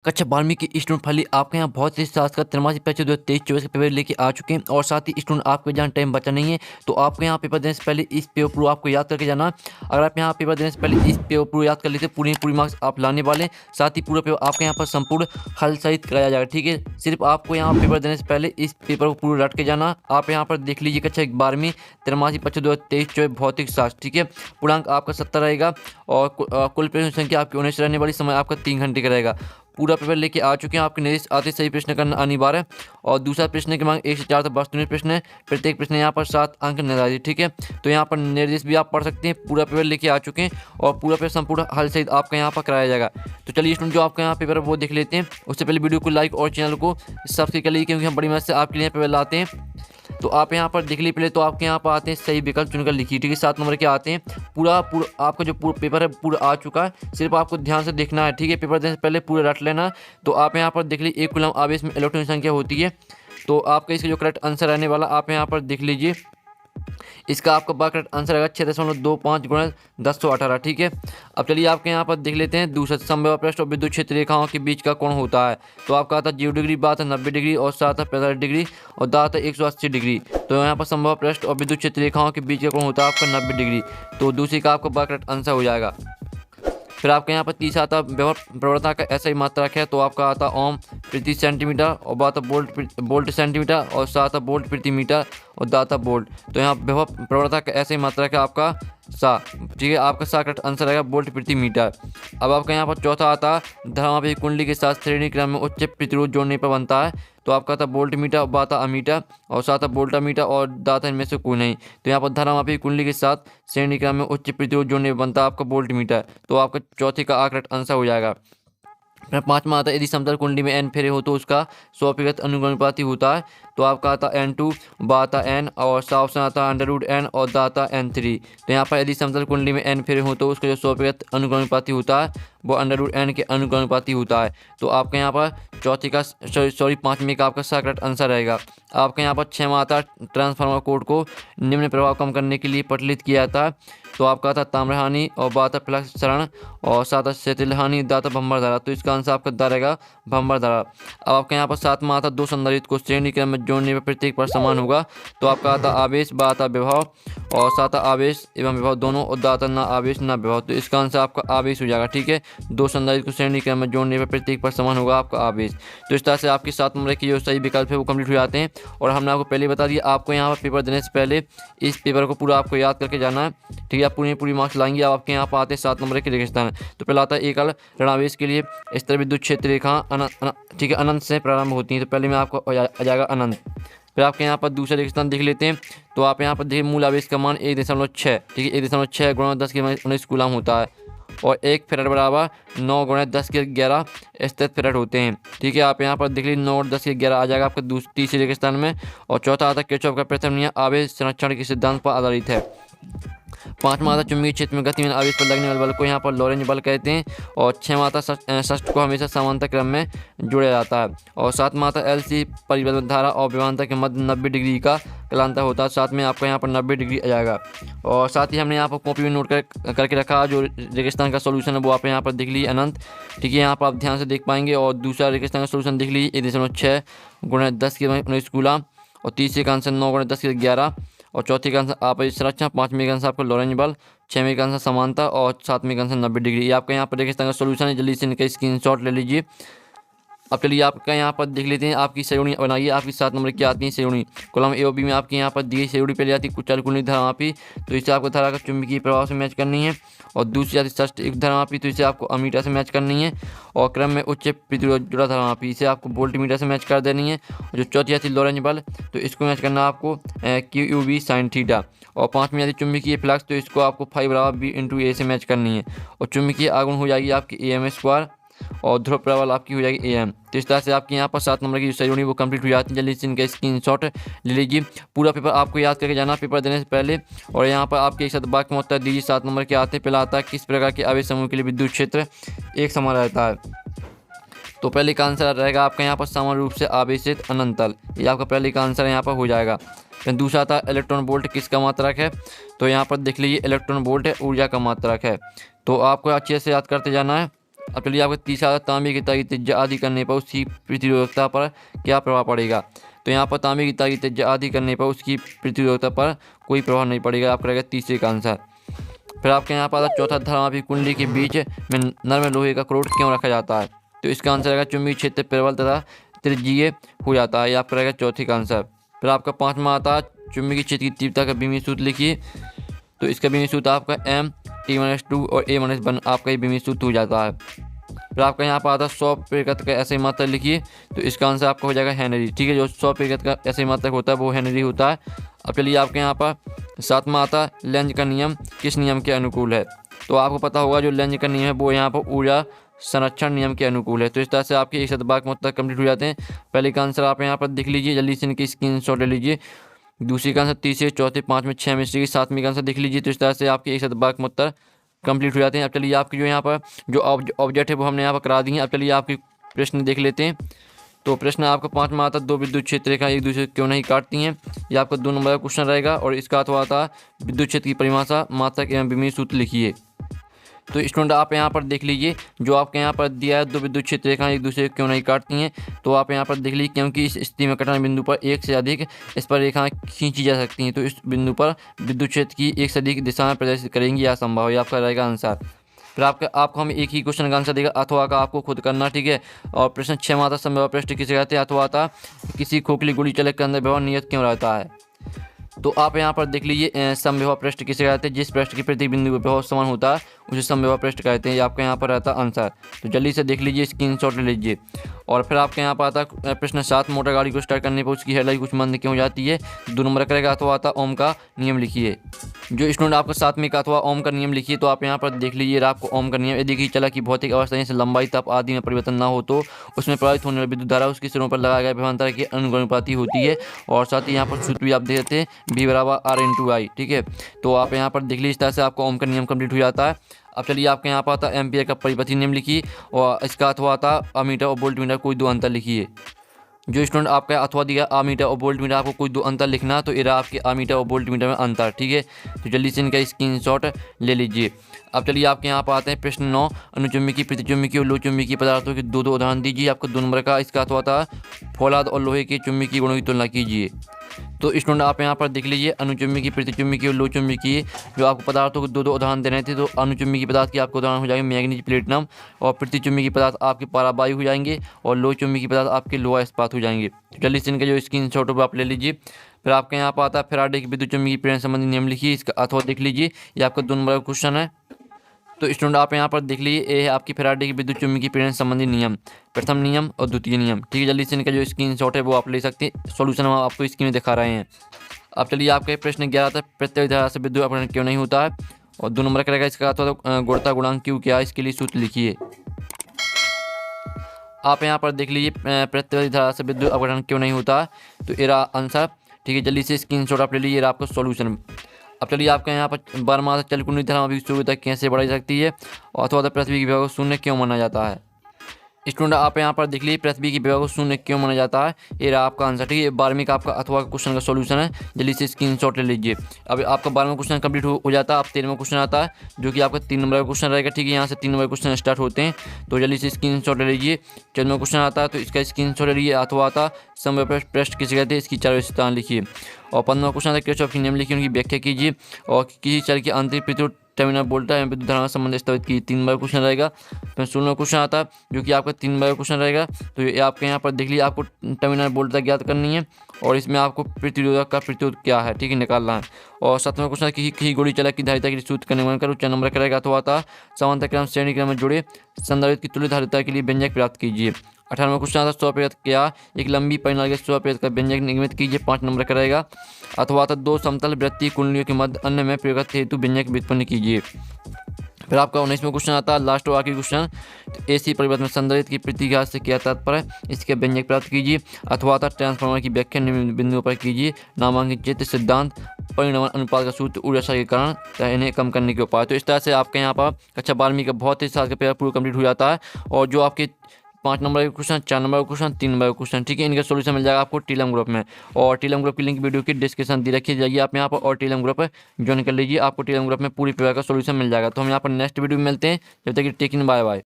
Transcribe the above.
कक्षा 12वीं की स्टूडेंट फाइनली आपके यहाँ बहुत ही साल का त्रैमासिक परीक्षा 2023-24 के पेपर लेके आ चुके हैं और साथ ही स्टूडेंट आपके जहाँ टाइम बचा नहीं है तो आपको यहाँ पेपर देने से पहले इस पेपर पूरा आपको याद करके जाना। अगर आप यहाँ पेपर देने से पहले इस पेपर पूरा याद कर लेते पूरी मार्क्स आप लाने वाले हैं। साथ ही पूरा पेपर आपके यहाँ पर संपूर्ण हल सहित कराया जाएगा। ठीक है, सिर्फ आपको यहाँ पेपर देने से पहले इस पेपर को पूरा रट के जाना। आप यहाँ पर देख लीजिए कक्षा 12वीं त्रैमासिक परीक्षा 2023-24 भौतिक शास्त्र। ठीक है, पूर्णांक आपका 70 रहेगा और कुल प्रश्न संख्या आपकी 19 रहने वाली, समय आपका 3 घंटे का रहेगा। पूरा पेपर लेके आ चुके हैं। आपके निर्देश आते सही प्रश्न करना अनिवार्य है और दूसरा प्रश्न की मांग 1 से 4 तक 22 प्रश्न है। प्रत्येक प्रश्न यहाँ पर 7 अंक निर्धारित। ठीक है, तो यहाँ पर निर्देश भी आप पढ़ सकते हैं। पूरा पेपर लेके आ चुके हैं और पूरा पेपर संपूर्ण हल सहित आपका यहाँ पर कराया जाएगा। तो चलिए स्टूडेंट जो आपका यहाँ पेपर वो देख लेते हैं। उससे पहले वीडियो को लाइक और चैनल को सब्सक्राइब कर लीजिए क्योंकि हम बड़ी मेहनत से आपके लिए पेपर लाते हैं। तो आप यहाँ पर देख लीजिए, पहले तो आपके यहाँ पर आते हैं सही विकल्प चुनकर लिखिए। ठीक है, 7 नंबर के आते हैं। पूरा आपका जो पूरा पेपर है पूरा आ चुका है, सिर्फ आपको ध्यान से देखना है। ठीक है, पेपर देने से पहले पूरा रट लेना। तो आप यहाँ पर देख लीजिए 1 कूलम आवेश में इलेक्ट्रॉन संख्या होती है। तो आपका इसका जो करेक्ट आंसर रहने वाला आप यहाँ पर देख लीजिए, इसका आपका करेक्ट आंसर आएगा 6.25 गुणा 1018। ठीक है, अब चलिए आपके यहाँ पर देख लेते हैं दूसरा समबाहु पृष्ठ और विद्युत क्षेत्र रेखाओं के बीच का कोण होता है। तो आपका आता है 0 डिग्री, बात है 90 डिग्री और सात है 45 डिग्री और दात है 180 डिग्री। तो यहाँ पर समबाहु पृष्ठ और विद्युत क्षेत्र रेखाओं के बीच का कोण होता है आपका 90 डिग्री। तो दूसरी का आपका करेक्ट आंसर हो जाएगा। फिर आपके यहाँ पर तीसरा आता व्यवहार प्रवणता का ऐसा ही मात्रक है। तो आपका आता ओम प्रति सेंटीमीटर और बात बोल्ट सेंटीमीटर और सात वोल्ट प्रति मीटर और दाता वोल्ट। तो यहाँ व्यवहार प्रवणता का ऐसा ही मात्रक है आपका सा। ठीक है, आपका सा करेक्ट आंसर आएगा वोल्ट प्रति मीटर। अब आपका यहाँ पर चौथा आता धरामापी कुंडली के साथ श्रेणी क्रम में उच्च प्रतिरोध जोड़ने पर बनता है। तो आपका था वोल्ट मीटर और बाता अमीटर और साथ वोल्टा मीटर और दाता इनमें से कोई नहीं। तो यहाँ पर धरामापी कुंडली के साथ श्रेणी क्रम में उच्च प्रतिरोध जोड़ने पर बनता है आपका वोल्ट मीटर। तो आपका चौथे का करेक्ट आंसर हो जाएगा। फिर पाँचवा आता है यदि समतल कुंडली में n फेरे हो तो उसका 100% अनुगुणपाती होता है। तो आपका आता n2 बाता n और सा ऑप्शन आता है √n और दाता n3। तो यहाँ पर यदि समतल कुंडली में n फेरे हो तो उसका जो 100% अनुगुणपाती होता है वो √n के अनुगुणपाती होता है। तो आपका यहाँ पर चौथी का पाँचवीं का आपका सा करेक्ट आंसर रहेगा। आपका यहाँ पर 6वां आता ट्रांसफार्मर कोड को निम्न प्रभाव कम करने के लिए प्रचलित किया जाता है। तो आपका था ताम्रहानि और बाता फ्लक्स क्षरण और सात शीतलहानि दाता भंबर धारा। तो इसका आंसर आपका रहेगा भंबर धारा। अब आपके यहाँ पर 7वां आता दो संधारित्र को श्रेणी क्रम में जोड़ने पर प्रत्येक पर समान होगा। तो आपका आता आवेश बाता विभव और साता आवेश एवं विभव दोनों और दाता ना आवेश ना विभव। तो इसका आंसर आपका आवेश हो जाएगा। ठीक है, दो संधारित्र को श्रेणी क्रम में जोड़ने पर प्रत्येक पर समान होगा आपका आवेश। तो इस तरह से आपके 7 नंबर के जो सही विकल्प है वो कंप्लीट हो जाते हैं। और हमने आपको पहले बता दिया आपको यहाँ पर पेपर देने से पहले इस पेपर को पूरा आपको याद करके जाना है। ठीक है, आप पूरी मार्क्स लाएंगे। अब आपके यहाँ पर आते हैं 7 नंबर के रेगिस्तान। तो पहला आता है एकल ऋणावेश के लिए स्तर विद्युत क्षेत्र रेखा ठीक है अनंत से प्रारंभ होती है। तो पहले में आपको आ जाएगा अनंत। फिर आपके यहाँ पर दूसरा रेगिस्तान देख लेते हैं। तो आप यहाँ पर देखिए मूल आवेश का मान 1.6। ठीक है, 1.6 गुणा 10 के 19 कूलम होता है और 1 फैराड बराबर 9 गुणा 10 के 11 स्थित फैराड होते हैं। ठीक है, आप यहाँ पर देख लीजिए 9 और 10 के 11 आ जाएगा आपका तीसरे रेगिस्तान में। और चौथा आता किरचॉफ का प्रथम नियम आवेश संरक्षण के सिद्धांत पर आधारित है। पाँचवा आता चुंबकीय क्षेत्र में गतिमान आवेश पर लगने वाले बल को यहाँ पर लॉरेंज बल कहते हैं। और 6वां आता षष्ठ को हमेशा समांतर क्रम में जोड़ा जाता है। और 7वां आता LC परिवर्तन धारा और विभवांतर के मध्य 90 डिग्री का कलांतर होता है। साथ में आपका यहाँ पर 90 डिग्री आ जाएगा। और साथ ही हमने यहाँ पर कॉपी में नोट करके रखा जो रेगिस्तान का सोल्यूशन है वो आप यहाँ पर देख लीजिए अनंत। ठीक है, यहाँ पर आप ध्यान से देख पाएंगे। और दूसरा रेगिस्तान का सोल्यूशन देख लीजिए 1.6 गुणा 10 के 19 कूलम और तीसरे का आंसर 9 गुणा 10 के 11 और चौथी का आंसर आप संरक्षण, पाँचवीं का आंसर आपको लॉरेंज बल, छठवीं का आंसर समानता और सातवीं का आंसर 90 डिग्री। ये आपका यहाँ पर रेगिस्तान का सोल्यूशन है। जल्दी से इनका स्क्रीनशॉट ले लीजिए। अब चलिए आपका यहाँ पर देख लेते हैं आपकी श्रेणी बनाइए। आपकी 7 नंबर की आती है श्रेणी कॉलम ए और बी में आपके यहाँ पर दी श्रेणी पहले आती है चल कुंडली धरामापी। तो इसे आपको धारा का चुंबकीय प्रभाव से मैच करनी है। और दूसरी आती है षष्ठ एक धरामापी। तो इसे आपको अमीटर से मैच करनी है। और क्रम में उच्च प्रतिरोध जुड़ा धरामापी इसे आपको वोल्ट मीटर से मैच कर देनी है। और जो चौथी आती है लॉरेंज बल तो इसको मैच करना आपको QUV sin थीटा। और पाँचवीं आती चुंबकीय फ्लक्स तो इसको आपको फाइव बराबर B × A से मैच करनी है। और चुंबकीय आघूर्ण हो जाएगी आपकी AM² और ध्रुव प्रबल आपकी हो जाएगी AM। तो इस तरह से आपके यहाँ पर 7 नंबर की जो सही होनी वो कंप्लीट हो जाती है। जल्दी से इनका स्क्रीनशॉट ले लीजिए। पूरा पेपर आपको याद करके जाना पेपर देने से पहले। और यहाँ पर आपके एक साथ वाक्य में उत्तर दीजिए। 7 नंबर के आते हैं। पहला आता है किस प्रकार के आवेश समूह के लिए विद्युत क्षेत्र एक समान रहता है। तो पहले का आंसर रहेगा आपका यहाँ पर समान रूप से आवेशित अनंतल। ये आपका पहले का आंसर यहाँ पर हो जाएगा। फिर दूसरा था इलेक्ट्रॉन वोल्ट किसका मात्रक है। तो यहाँ पर देख लीजिए इलेक्ट्रॉन वोल्ट है ऊर्जा का मात्रक है। तो आपको अच्छे से याद करते जाना है। अब चलिए आपका तीसरा तांबे की तारी त्रिज्या आदि करने पर उसकी प्रतिरोधकता पर क्या प्रभाव पड़ेगा। तो यहाँ पर तांबे की तारी त्रिज्या आदि करने पर उसकी प्रतिरोधकता पर कोई प्रभाव नहीं पड़ेगा, आपका रहेगा तीसरे का आंसर। फिर आपके यहाँ पर चौथा, धरामापी कुंडली के बीच में नर्म लोहे का करोड़ क्यों रखा जाता है। तो इसका आंसर रहेगा चुंबकीय क्षेत्र प्रबल तथा त्रिज्यीय हो जाता है, ये आपका रहेगा चौथे का आंसर। फिर आपका पाँचवा आता है चुंबकीय क्षेत्र की तीव्रता का बीमीय सूत्र लिखिए। तो इसका बीमीय सूत्र आपका M T-2 और A-1 आपका ये बीमीय सूत्र हो जाता है। फिर आपका यहाँ पर आता है 100 प्रतिशत का ऐसे मात्रक लिखिए। तो इसका आंसर आपका हो जाएगा हेनरी, ठीक है। जो 100 प्रतिशत का ऐसे मात्रक होता है वो हेनरी होता है। अब चलिए आपके यहाँ पर सातवां आता है लेंज का नियम किस नियम के अनुकूल है। तो आपको पता होगा जो लेंज का नियम है वो यहाँ पर ऊर्जा संरक्षण नियम के अनुकूल है। तो इस तरह से आपके एक शतभाग में उत्तर कंप्लीट हो जाते हैं। पहले का आंसर आप यहाँ पर देख लीजिए, जल्दी से इनकी स्क्रीनशॉट ले लीजिए। दूसरी का आंसर, तीसरे, चौथे, पाँचवें, छः, की सातवीं का आंसर देख लीजिए। तो इस तरह से आपके एक शतभाग में उत्तर कंप्लीट हो जाते हैं। अब चलिए आपकी जो यहाँ पर जो ऑब्जेक्ट है वो हमने यहाँ पर करा दी है। अब चलिए आपके प्रश्न देख लेते हैं। तो प्रश्न आपका पाँचवा आता है दो विद्युत क्षेत्र रेखा एक दूसरे क्यों नहीं काटती हैं। ये आपका 2 नंबर का क्वेश्चन रहेगा। और इसका अथवा आता है विद्युत क्षेत्र की परिभाषा, मात्रक एवं विमीय सूत्र लिखिए। तो स्टूडेंट आप यहाँ पर देख लीजिए, जो आपके यहाँ पर दिया है दो विद्युत क्षेत्र रेखाएं एक दूसरे क्यों नहीं काटती हैं। तो आप यहाँ पर देख लीजिए क्योंकि इस स्थिति में कटन बिंदु पर एक से अधिक इस पर रेखाएं खींची जा सकती हैं। तो इस बिंदु पर विद्युत क्षेत्र की एक से अधिक दिशा में प्रदर्शित करेंगी, यह संभव है, आपका रहेगा आंसर। फिर आपको हम एक ही क्वेश्चन का आंसर देगा, अथवा का आपको खुद करना, ठीक है। और प्रश्न 6 आता संभव पृष्ठ किसे कहते हैं। अथवा था किसी खोखली गोली चलक के अंदर व्यवहार नियत क्यों रहता है। तो आप यहाँ पर देख लीजिए समविभव पृष्ठ किसे कहते हैं। जिस पृष्ठ की प्रत्येक बिंदु पर विभव समान होता है उसे समविभव पृष्ठ कहते हैं, ये आपका यहाँ पर रहता है आंसर। तो जल्दी से देख लीजिए, स्क्रीनशॉट ले लीजिए। और फिर आपके यहाँ पर आता है प्रश्न 7, मोटर गाड़ी को स्टार्ट करने पर उसकी हेडलाइट कुछ मंद क्यों हो जाती है। 2 नंबर करेगा अथवा आता ओम का नियम लिखिए। जो स्टूडेंट आपको 7वें का अथवा ओम का नियम लिखिए। तो आप यहाँ पर देख लीजिए आपको ओम का नियम, यदि की चला की भौतिक अवस्था जैसे लंबाई, ताप आदि में परिवर्तन ना हो तो उसमें प्रभावित होने वाली विद्युत धारा उसके सिरों पर लगाए गए विभवांतर की अनुपाती होती है। और साथ ही यहाँ पर सूत्र भी आप देख सकते हैं V = R/I, ठीक है। तो आप यहाँ पर देख लीजिए, इस तरह से आपका ओम का नियम कंप्लीट हो जाता है। अब चलिए आपके यहाँ पर आता है एम्पियर का परिपथी नियम लिखिए। और इसका अथवा आता अमीटर और वोल्ट मीटर कोई 2 अंतर लिखिए। जो स्टूडेंट आपका अथवा दिया अमीटर और वोल्ट मीटर, आपको कोई 2 अंतर लिखना, तो इरा आपके अमीटर और वोल्ट मीटर में अंतर, ठीक है। तो जल्दी से इनका स्क्रीनशॉट ले लीजिए। अब चलिए आपके यहाँ पर आते हैं प्रश्न 9, अनुचुंबकीय, प्रतिचुंबकीय और लोह चुंबकीय पदार्थों के 2 उदाहरण दीजिए। आपको 2 नंबर का इसका अथवा था फौलाद और लोहे के चुंबकीय गुणों की तुलना कीजिए। तो स्टूडेंट आप यहाँ पर देख लीजिए अनुचुंबकीय, प्रतिचुंबकीय और लोह चुंबकीय जो आपको पदार्थों को 2 उदाहरण दे रहे थे। तो अनुचुंबकीय पदार्थ की आपको उदाहरण हो जाएंगे मैग्नीज, प्लेटिनम। और प्रतिचुंबकीय पदार्थ आपके पाराबायु हो जाएंगे। और लोह चुंबकीय पदार्थ आपके लोहा इस्पात हो जाएंगे। तो जल्दी से इनका जो स्क्रीनशॉट आप ले लीजिए। फिर आपके यहाँ पर आता है फैराडे की विद्युत चुंबकीय प्रेरण संबंधी नियम लिखिए। इसका अथवा देख लीजिए, ये आपका 2 नंबर का क्वेश्चन है। तो स्टूडेंट आप यहाँ पर देख लीजिए, ये है आपकी फैराडे की विद्युत चुंबकीय प्रेरण संबंधी नियम, प्रथम नियम और द्वितीय नियम, ठीक है। जल्दी से इनका जो स्क्रीनशॉट है वो आप ले सकते हैं। सॉल्यूशन हम आपको स्क्रीन में दिखा रहे हैं। अब चलिए आपके प्रश्न 11 था प्रत्येक धारा से विद्युत अपहरण क्यों नहीं होता है। और 2 नंबर का रहेगा इसका अथवा गुणता गुणांक क्यों क्या है, इसके लिए सूत्र लिखिए। आप यहाँ पर देख लीजिए प्रत्येक धारा से विद्युत अपहरण क्यों नहीं होता है। तो एरा आंसर, ठीक है। जल्दी से स्क्रीनशॉट आप ले लीजिए, आपका सॉल्यूशन। अब चलिए आपका यहाँ पर 12 चल कुंडली धरामापी सूर्यता कैसे बढ़ाई सकती है। अथवा पृथ्वी की विभव को शून्य क्यों माना जाता है। स्टूडेंट आप यहाँ पर देख लीजिए पृथ्वी की विभव को शून्य क्यों माना जाता है, ये रहा आपका आंसर, ठीक है। 12वीं का आपका अथवा क्वेश्चन का सॉल्यूशन है। जल्दी से स्क्रीनशॉट ले लीजिए। अब आपका 12वां क्वेश्चन कंप्लीट हो जाता है। अब 13वां क्वेश्चन आता है जो कि आपका 3 नंबर का क्वेश्चन रहेगा, ठीक है। यहाँ से 3 नंबर क्वेश्चन स्टार्ट होते हैं। तो जल्दी से स्क्रीनशॉट ले लीजिए। 14वां क्वेश्चन आता है तो इसका स्क्रीनशॉट ले लीजिए। अथवा आता समव्यापी पृष्ठ किसे कहते हैं, इसकी 4 विशेषताएं लिखिए। और 15वां क्वेश्चन आता है किरचॉफ के नियम लिखिए, उनकी व्याख्या कीजिए। और किसी चर की आंतरिक प्रतिरोध टर्मिनल वोल्टा एवं विद्युत धारा संबंध स्थापित की। 3 नंबर क्वेश्चन रहेगा। फिर 16वां क्वेश्चन आता है जो कि आपका 3 नंबर क्वेश्चन रहेगा। तो ये आपके यहाँ पर देख लीजिए, आपको टर्मिनल वोल्टा ज्ञात करनी है और इसमें आपको प्रतिरोधक का प्रतिरोध क्या है, ठीक है, निकालना है। और 7वां क्वेश्चन किसी गोली चालक की धारिता के सूत्र का निर्माण करो। 4 नंबर का रहेगा। अथवा आता समांतर क्रम श्रेणी क्रम में जुड़े संधारित्र की तुल्य धारिता के लिए व्यंजक प्राप्त कीजिए। 18वां क्वेश्चन आता 100% क्या एक लंबी परिणाली 100% का व्यंजक निर्मित कीजिए। 5 नंबर का रहेगा। अथवा आता 2 समतल वृत्तीय कुंडलियों के मध्य अन्य में प्रयोगत हेतु व्यंजक व्युत्पन्न कीजिए। फिर आपका 19वां क्वेश्चन आता है लास्ट और आखिरी क्वेश्चन, AC परिवर्तन में संधारित्र की प्रतिघात से क्या तात्पर्य, इसके व्यंजक प्राप्त कीजिए। अथवा आता ट्रांसफार्मर की व्याख्या निम्न बिंदुओं पर कीजिए। नामांकित चित्र सिद्धांत, परिणमन अनुपात का सूत्र, ऊर्जा के कारण तथा इन्हें कम करने के उपाय। तो इस तरह से आपके यहाँ पर कक्षा 12वीं का भौतिक शास्त्र का पेपर पूरा कंप्लीट हो जाता है। और जो आपके 5 नंबर का क्वेश्चन, 4 नंबर का क्वेश्चन, 3 नंबर का क्वेश्चन, ठीक है, इनका सॉल्यूशन मिल जाएगा आपको टेलीग्राम ग्रुप में। और टेलीग्राम ग्रुप की लिंक वीडियो की डिस्क्रिप्शन दी रखी जाइए आप यहाँ पर, और टेलीग्राम ग्रुप ज्वाइन कर लीजिए। आपको टेलीग्राम ग्रुप में पूरी पेपर का सॉल्यूशन मिल जाएगा। तो हम यहाँ पर नेक्स्ट वीडियो में मिलते हैं। जब तक कि टेक इन, बाय बाय।